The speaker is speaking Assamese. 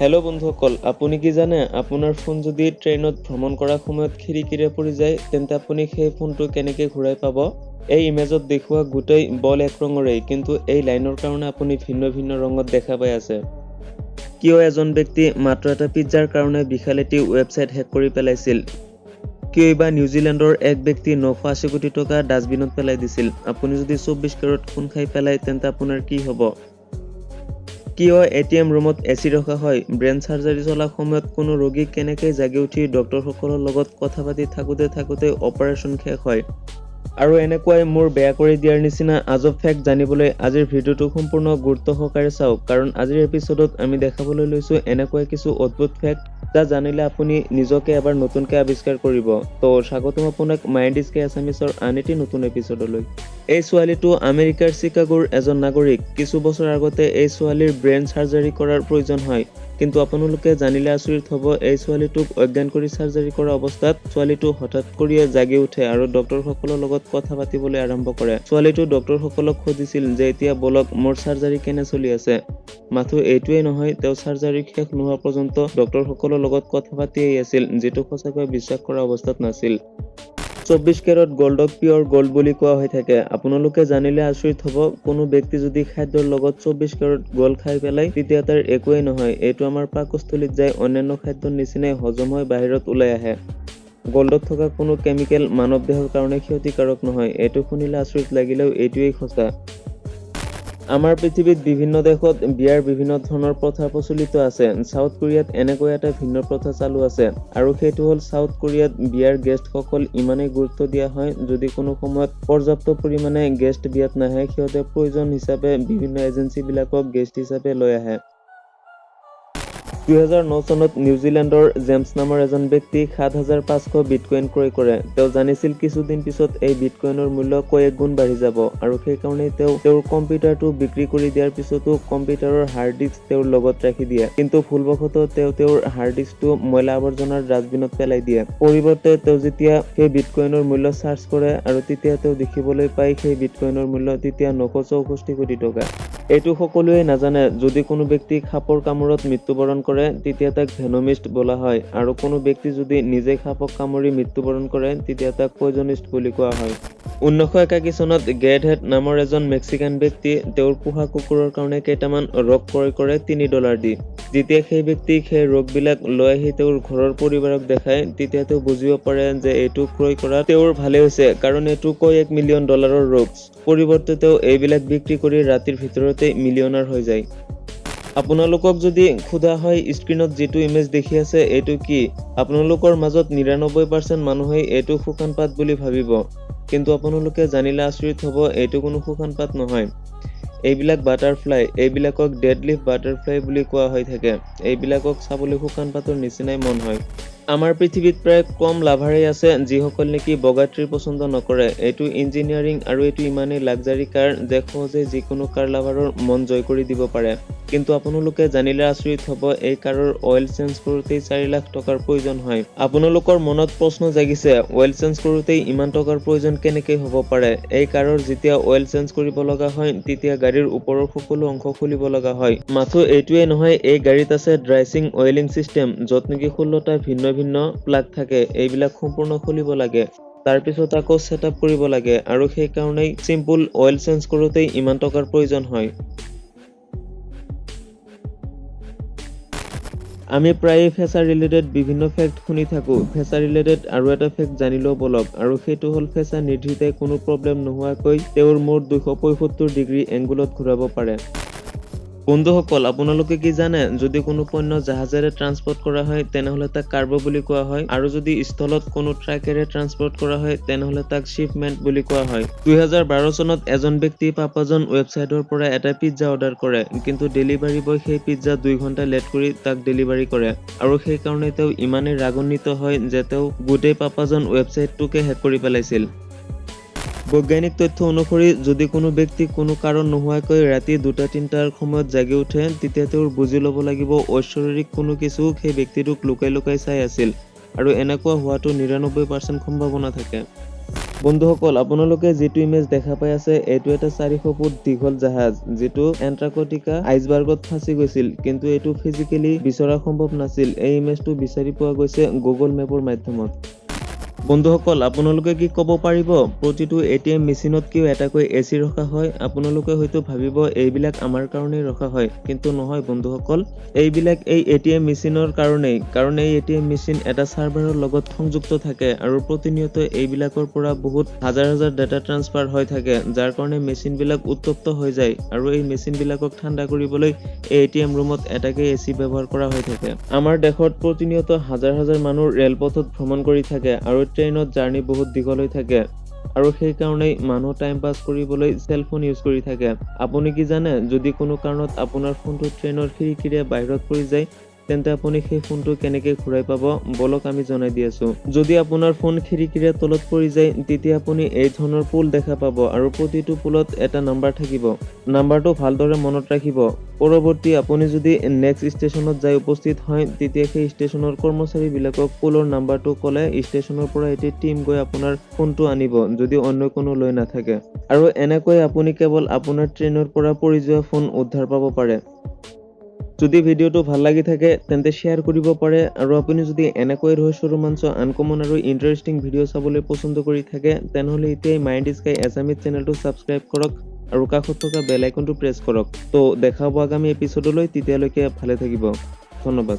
হেল্ল' বন্ধুসকল, আপুনি কি জানে আপোনাৰ ফোন যদি ট্ৰেইনত ভ্ৰমণ কৰাৰ সময়ত খিৰিকীৰে পৰি যায় তেন্তে আপুনি সেই ফোনটো কেনেকৈ ঘূৰাই পাব? এই ইমেজত দেখুওৱা গোটেই বল এক ৰঙৰেই, কিন্তু এই লাইনৰ কাৰণে আপুনি ভিন্ন ভিন্ন ৰঙত দেখা পাই আছে। কিয় এজন ব্যক্তি মাত্ৰ এটা পিজ্জাৰ কাৰণে বিশাল এটি ৱেবছাইট হেক কৰি পেলাইছিল? কিয় বা নিউজিলেণ্ডৰ এক ব্যক্তি 980 কোটি টকা ডাষ্টবিনত পেলাই দিছিল? আপুনি যদি 24 কেৰেট খুন খাই পেলায় তেন্তে আপোনাৰ কি হ'ব? কিয় এটিএম ৰুমত এচি ৰখা হয়? ব্ৰেইন চাৰ্জাৰী চলাৰ সময়ত কোনো ৰোগীক কেনেকৈ জাগি উঠি ডক্টৰসকলৰ লগত কথা পাতি থাকোঁতে অপাৰেশ্যন শেষ হয়? আৰু এনেকুৱাই মোৰ বেয়া কৰি দিয়াৰ নিচিনা আজব ফেক্ট জানিবলৈ আজিৰ ভিডিঅ'টো সম্পূৰ্ণ গুৰুত্ব সহকাৰে চাওক, কাৰণ আজিৰ এপিছডত আমি দেখাবলৈ লৈছো এনেকুৱা কিছু অদ্ভুত ফেক্ট যা জানিলে আপুনি নিজকে এবাৰ নতুনকৈ আৱিষ্কাৰ কৰিব। তো স্বাগতম আপোনাক মাইণ্ড ইজ কে আছামিছৰ আন এটি নতুন এপিছডলৈ। এই ছোৱালীটো আমেৰিকাৰ চিকাগোৰ এজন নাগৰিক। কিছু বছৰ আগতে এই ছোৱালীৰ ব্ৰেইন চাৰ্জাৰী কৰাৰ প্ৰয়োজন হয়, কিন্তু আপোনালোকে জানিলে আচৰিত হ'ব, এই ছোৱালীটোক অজ্ঞান কৰি চাৰ্জাৰী কৰা অৱস্থাত ছোৱালীটো হঠাৎ কৰিয়ে জাগি উঠে আৰু ডক্টৰসকলৰ লগত কথা পাতিবলৈ আৰম্ভ কৰে। ছোৱালীটো ডক্টৰসকলক সুধিছিল যে এতিয়া বলক মোৰ চাৰ্জাৰী কেনে চলি আছে। মাথো এইটোৱেই নহয়, তেওঁ চাৰ্জাৰী শেষ নোহোৱা পৰ্যন্ত ডক্টৰসকলৰ লগত কথা পাতিয়েই আছিল, যিটো সঁচাকৈ বিশ্বাস কৰা অৱস্থাত নাছিল। 24 কেৰেট গল্ডক পিয়ৰ গল্ড বুলি কোৱা হৈ থাকে। আপোনালোকে জানিলে আচৰিত হ'ব, কোনো ব্যক্তি যদি খাদ্যৰ লগত 24 কেৰেট গল্ড খাই পেলায় তেতিয়া তাৰ একোৱেই নহয়। এইটো আমাৰ পাকস্থলীত যায় অন্যান্য খাদ্যৰ নিচিনাই হজম হৈ বাহিৰত ওলাই আহে। গল্ডত থকা কোনো কেমিকেল মানৱ দেহৰ কাৰণে ক্ষতিকাৰক নহয়। এইটো শুনিলে আচৰিত লাগিলেও এইটোৱেই সঁচা। আমাৰ পৃথিৱীত বিভিন্ন দেশত বিয়াৰ বিভিন্ন ধৰণৰ প্ৰথা প্ৰচলিত আছে। সাউথ কোৰিয়াত এনেকৈ এটা ভিন্ন প্ৰথা চালু আছে, আৰু সেইটো হ'ল সাউথ কোৰিয়াত বিয়াৰ গেষ্টসকল ইমানেই গুৰুত্ব দিয়া হয়, যদি কোনো সময়ত পৰ্যাপ্ত পৰিমাণে গেষ্ট বিয়াত নাহে সিহঁতে প্ৰয়োজন হিচাপে বিভিন্ন এজেঞ্চিবিলাকক গেষ্ট হিচাপে লৈ আহে। 2009 চনত নিউজিলেণ্ডৰ জেমছ নামৰ এজন ব্যক্তি 7,500 বিটকইন ক্ৰয় কৰে। তেওঁ জানিছিল কিছুদিন পিছত এই বিটকইনৰ মূল্য কয়েক গুণ বাঢ়ি যাব, আৰু সেইকাৰণেই তেওঁ তেওঁৰ কম্পিউটাৰটো বিক্ৰী কৰি দিয়াৰ পিছতো কম্পিউটাৰৰ হাৰ্ড ডিস্ক তেওঁৰ লগত ৰাখি দিয়ে। কিন্তু ভুলবশতঃ তেওঁ তেওঁৰ হাৰ্ড ডিস্কটো ময়লা আৱৰ্জনাৰ ডাষ্টবিনত পেলাই দিয়ে। পৰিৱৰ্তে তেওঁ যেতিয়া সেই বিটকইনৰ মূল্য চাৰ্চ কৰে আৰু তেতিয়া তেওঁ দেখিবলৈ পায় সেই বিটকইনৰ মূল্য তেতিয়া 964 কোটি টকা। এইটো সকলোৱে নাজানে, যদি কোনো ব্যক্তিক সাপৰ কামোৰত মৃত্যুবৰণ কৰে তেতিয়া তাক ভেনমিষ্ট বোলা হয়, আৰু কোনো ব্যক্তি যদি নিজে সাপক কামুৰি মৃত্যুবৰণ কৰে তেতিয়া তাক পয়জনিষ্ট বুলি কোৱা হয়। 1981 চনত গ্ৰেট হেড নামৰ এজন মেক্সিকান ব্যক্তি তেওঁৰ পোহা কুকুৰৰ কাৰণে কেইটামান ৰোগ ক্ৰয় কৰে $3 দি। যেতিয়া সেই ব্যক্তিক সেই ৰোগবিলাক লৈ আহি তেওঁৰ ঘৰৰ পৰিবাৰক দেখায় তেতিয়া তেওঁ বুজিব পাৰে যে এইটো ক্ৰয় কৰা তেওঁৰ ভালে হৈছে, কাৰণ এইটো $1 মিলিয়ন ৰোগ। পৰিৱৰ্তে তেওঁ এইবিলাক বিক্ৰী কৰি ৰাতিৰ ভিতৰতে মিলিয়নাৰ হৈ যায়। আপোনালোকক যদি সোধা হয় স্ক্ৰীনত যিটো ইমেজ দেখি আছে এইটো কি, আপোনালোকৰ মাজত 99% মানুহেই এইটো শুকান পাত বুলি ভাবিব, কিন্তু আপোনালোকে জানিলে আচৰিত হ'ব, এইটো কোনো শুকান পাত নহয়। এইবিলাক বাটাৰফ্লাই, এইবিলাকক ডেড লিফ বাটাৰফ্লাই বুলি কোৱা হৈ থাকে। এইবিলাকক চাবলৈ শুকান পাতৰ নিচিনাই মন হয়। আমাৰ পৃথিৱীত প্ৰায় কম লাভাৰেই আছে যিসকল নেকি বগা ট্ৰী পচন্দ নকৰে। এইটো ইঞ্জিনিয়াৰিং আৰু এইটো ইমানেই লাক্সাৰী কাৰ যে সহজে যিকোনো কাৰ লাভাৰৰ মন জয় কৰি দিব পাৰে। কিন্তু আপোনালোকে জানিলে আচৰিত হ'ব, এই কাৰৰ অইল চেঞ্জ কৰোঁতেই 4 লাখ টকাৰ প্ৰয়োজন হয়। আপোনালোকৰ মনত প্ৰশ্ন জাগিছে, অইল চেঞ্জ কৰোঁতেই ইমান টকাৰ প্ৰয়োজন কেনেকৈ হ'ব পাৰে? এই কাৰৰ যেতিয়া অইল চেঞ্জ কৰিব লগা হয় তেতিয়া গাড়ীৰ ওপৰৰ সকলো অংশ খুলিব লগা হয়। মাথো এইটোৱেই নহয়, এই গাড়ীত আছে ড্ৰাইচিং অইলিং চিষ্টেম, য'ত নেকি 16টা ভিন্ন ভিন্ন প্লাগ থাকে। এইবিলাক সম্পূৰ্ণ খুলিব লাগে, তাৰ পিছত আকৌ ছেটআপ কৰিব লাগে, আৰু সেইকাৰণেই চিম্পুল অইল চেঞ্জ কৰোঁতেই ইমান টকাৰ প্ৰয়োজন হয়। আমি প্ৰায়ে ফেচা ৰিলেটেড বিভিন্ন ফেক্ট শুনি থাকোঁ। ফেচা ৰিলেটেড আৰু এটা ফেক্ট জানিলেও বলক, আৰু সেইটো হ'ল ফেচা নিৰ্দ্বিধাই কোনো প্ৰব্লেম নোহোৱাকৈ তেওঁৰ মূৰ 275 ডিগ্ৰী এংগুলত ঘূৰাব পাৰে। বন্ধুসকল, আপোনালোকে কি জানে, যদি কোনো পণ্য জাহাজেৰে ট্ৰান্সপৰ্ট কৰা হয় তেনেহ'লে তাক কাৰ্গো বুলি কোৱা হয়, আৰু যদি স্থলত কোনো ট্ৰাকেৰে ট্ৰান্সপৰ্ট কৰা হয় তেনেহ'লে তাক শ্বিপমেণ্ট বুলি কোৱা হয়। 2012 চনত এজন ব্যক্তি পাপাজন ৱেবছাইটৰ পৰা এটা পিজ্জা অৰ্ডাৰ কৰে, কিন্তু ডেলিভাৰী বয় সেই পিজ্জা 2 ঘণ্টা লেট কৰি তাক ডেলিভাৰী কৰে, আৰু সেইকাৰণে তেওঁ ইমানেই ৰাগান্বিত হয় যে তেওঁ গোটেই পাপাজন ৱেবছাইটটোকে হেক কৰি পেলাইছিল। বৈজ্ঞানিক তথ্য অনুসৰি যদি কোনো ব্যক্তি কোনো কাৰণ নোহোৱাকৈ ৰাতি 2-3টাৰ সময়ত জাগি উঠে তেতিয়া তেওঁৰ বুজি ল'ব লাগিব ঐশ্বৰিক কোনো কিছু সেই ব্যক্তিটোক লুকাই লুকাই চাই আছিল, আৰু এনেকুৱা হোৱাটো 99% সম্ভাৱনা থাকে। বন্ধুসকল, আপোনালোকে যিটো ইমেজ দেখা পাই আছে এইটো এটা 400 ফুট দীঘল জাহাজ যিটো এণ্টাৰ্কটিকা আইচবাৰ্গত ফাঁচি গৈছিল, কিন্তু এইটো ফিজিকেলি বিচৰা সম্ভৱ নাছিল। এই ইমেজটো বিচাৰি পোৱা গৈছে গুগল মেপৰ মাধ্যমত। বন্ধুসকল, আপোনালোকে কি ক'ব পাৰিব প্ৰতিটো এটিএম মেচিনত কিয় এটাকৈ এচি ৰখা হয়? আপোনালোকে হয়তো ভাবিব এইবিলাক আমাৰ কাৰণেই ৰখা হয়, কিন্তু নহয় বন্ধুসকল। এইবিলাক এই এটিএম মেচিনৰ কাৰণেই, কাৰণ এই এটিএম মেচিন এটা চাৰ্ভাৰৰ লগত সংযুক্ত থাকে আৰু প্ৰতিনিয়ত এইবিলাকৰ পৰা বহুত হাজাৰ ডাটা ট্ৰান্সফাৰ হৈ থাকে, যাৰ কাৰণে মেচিনবিলাক উত্তপ্ত হৈ যায় আৰু এই মেচিনবিলাকক ঠাণ্ডা কৰিবলৈ এই এটিএম ৰুমত এটাকৈ এচি ব্যৱহাৰ কৰা হৈ থাকে। আমাৰ দেশত প্ৰতিনিয়ত হাজাৰ মানুহ ৰেলপথত ভ্ৰমণ কৰি থাকে আৰু ট্ৰেইনত জাৰ্ণি বহুত দীঘল হৈ থাকে আৰু সেই কাৰণেই মানুহ টাইম পাছ কৰিবলৈ চেলফোন ইউজ কৰি থাকে। আপুনি কি জানে, যদি কোনো কাৰণত আপোনাৰ ফোনটো ট্ৰেইনৰ খিৰিকীৰে বাহিৰত পৰি যায় তেন্তে আপুনি সেই ফোনটো কেনেকৈ ঘূৰাই পাব? বলক আমি জনাই দি আছো। যদি আপোনাৰ ফোন খিৰিকীৰে তলত পৰি যায় তেতিয়া আপুনি এই ধৰণৰ পুল দেখা পাব আৰু প্ৰতিটো পুলত এটা নাম্বাৰ থাকিব। নাম্বাৰটো ভালদৰে মনত ৰাখিব। পৰৱৰ্তী আপুনি যদি নেক্সট ষ্টেচনত যাই উপস্থিত হয় তেতিয়া সেই ষ্টেচনৰ কৰ্মচাৰীবিলাকক পুলৰ নাম্বাৰটো ক'লে ষ্টেচনৰ পৰা এটি টিম গৈ আপোনাৰ ফোনটো আনিব, যদি অন্য কোনো লৈ নাথাকে। আৰু এনেকৈ আপুনি কেৱল আপোনাৰ ট্ৰেইনৰ পৰা পৰি যোৱা ফোন উদ্ধাৰ পাব পাৰে। যদি ভিডিঅ'টো ভাল লাগি থাকে তেন্তে শ্বেয়াৰ কৰিব পাৰে, আৰু আপুনি যদি এনেকৈ ৰহস্য ৰোমাঞ্চ আনকমন আৰু ইণ্টাৰেষ্টিং ভিডিঅ' চাবলৈ পছন্দ কৰি থাকে তেনেহ'লে এতিয়াই মাইণ্ড স্কাই এছামিজ চেনেলটো ছাবস্ক্ৰাইব কৰক আৰু কাষত থকা বেল আইকনটো প্ৰেছ কৰক। তো দেখা হ'ব আগামী এপিছডলৈ, তেতিয়ালৈকে ভালে থাকিব। ধন্যবাদ।